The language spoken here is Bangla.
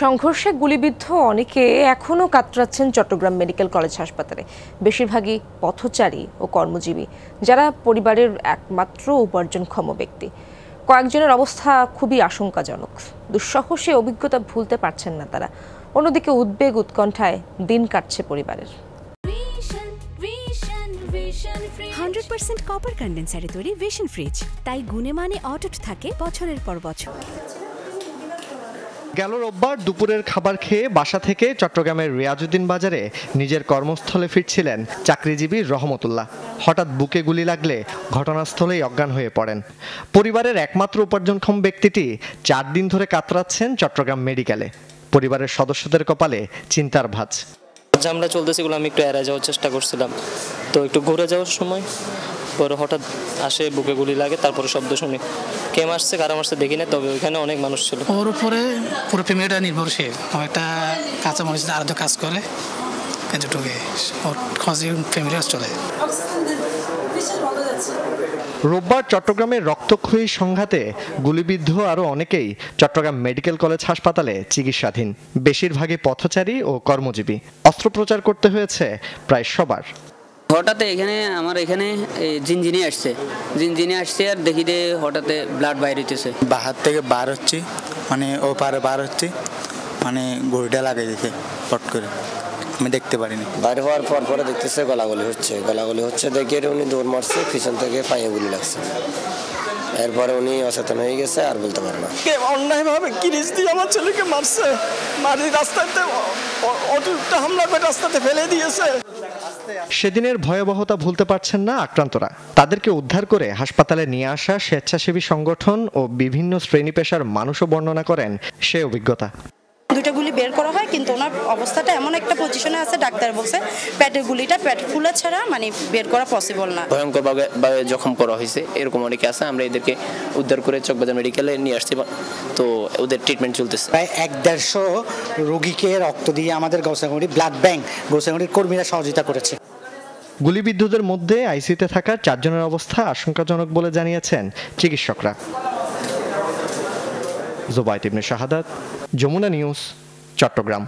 সংঘর্ষে গুলিবিদ্ধ অনেকে এখনও কাতরাচ্ছেন চট্টগ্রাম মেডিকেল কলেজ হাসপাতালে। বেশিরভাগই পথচারী ও কর্মজীবী, যারা পরিবারের একমাত্র উপার্জনক্ষম ব্যক্তি। কয়েকজনের অবস্থা খুবই আশঙ্কাজনক। দুঃসহ সে অভিজ্ঞতা ভুলতে পারছেন না তারা। অন্যদিকে উদ্বেগ উৎকণ্ঠায় দিন কাটছে পরিবারের। 100% কপার কন্ডেন্সারে তৈরি ভিশন ফ্রিজ, তাই গুণে মানে অটুট থাকে বছরের পর বছর। গেল রোববার দুপুরের খাবার খেয়ে বাসা থেকে চট্টগ্রামের রিয়াজউদ্দিন বাজারে নিজের কর্মস্থলে ফিরছিলেন চাকরিজীবী রহমতুল্লাহ। হঠাৎ বুকে গুলি লাগলে ঘটনাস্থলেই অজ্ঞান হয়ে পড়েন। পরিবারের একমাত্র উপার্জনক্ষম ব্যক্তিটি 4 দিন ধরে কাতরাচ্ছেন চট্টগ্রাম মেডিকেলে। পরিবারের সদস্যদের কপালে চিন্তার ভাঁজ। ঝামেলা চলতেছিল, আমি একটু এড়িয়ে যাওয়ার চেষ্টা করছিলাম, তো একটু ঘুরে যাওয়ার সময় পরে হঠাৎ আসে, বুকে গুলি লাগে, তারপরে শব্দ শুনি। কে মারছে কারা মারছে দেখি না, তবে ওইখানে অনেক মানুষ ছিল। ওর উপরে পুরো ফ্যামিলিটা নির্ভরশীল। ও একটা কাঁচা মরিচ আলাদা কাজ করে, এতটুকু ওর খোঁজে ফ্যামিলি চলে। রোববার চট্টগ্রামের রক্তক্ষয়ী সংঘাতে গুলিবিদ্ধ আরও অনেকেই চট্টগ্রাম মেডিকেল কলেজ হাসপাতালে চিকিৎসাধীন। বেশিরভাগই পথচারী ও কর্মজীবী। অস্ত্রোপচার করতে হয়েছে প্রায় সবার। হঠাৎ আমার এখানে জিনজিনি আসছে আর দেখি যে হঠাৎ ব্লাড বাইর হইতেছে। বাহার থেকে বার হচ্ছে, মানে ও পারে বার হচ্ছে, মানে গড়িটা লাগে দিতে পট করে আমি দেখতে পারিনি। বাইর হওয়ার পরে দেখতেছে গলাগলি হচ্ছে দেখে উনি দৌড় মারছে, পিছন থেকে পায়ে গুলি লাগছে। এরপরে উনি অচেতন হয়ে গেছে, আর বলতে পারে না। অন্যায়ভাবে কিরিচ দিয়ে আমার ছেলেকে মারছে, রাস্তাতে অটোটা হামলা করে রাস্তাতে ফেলে দিয়েছে। সেদিনের ভয়াবহতা ভুলতে পারছেন না আক্রান্তরা। তাদেরকে উদ্ধার করে হাসপাতালে নিয়ে আসা স্বেচ্ছাসেবী সংগঠন ও বিভিন্ন শ্রেণী পেশার মানুষও বর্ণনা করেন সে অভিজ্ঞতা। দুইটা গুলি বের করা হয়, কিন্তু ওনার অবস্থাটা এমন একটা পজিশনে আছে, ডাক্তার বলছে পেটের গুলিটা পেট ফুলে ছাড়া মানে বের করা পসিবল না। ভয়ঙ্করভাবে জখম করা হয়েছে, এরকম অনেকে আছে। আমরা এদেরকে উদ্ধার করে চকবাজার মেডিকেলে নিয়ে আসছি, তো ওদের ট্রিটমেন্ট চলতেছে। প্রায় 1-150 রোগীকে রক্ত দিয়ে আমাদের গোসাগুড়ি ব্লাড ব্যাংক গোসাগুড়ির কর্মীরা সহযোগিতা করেছে। গুলিবিদ্ধদের মধ্যে আইসিইউতে থাকা 4 জনের অবস্থা আশঙ্কাজনক বলে জানিয়েছেন চিকিৎসকরা। জুবাইদ ইবনে শাহাদাত, যমুনা নিউজ, চট্টগ্রাম।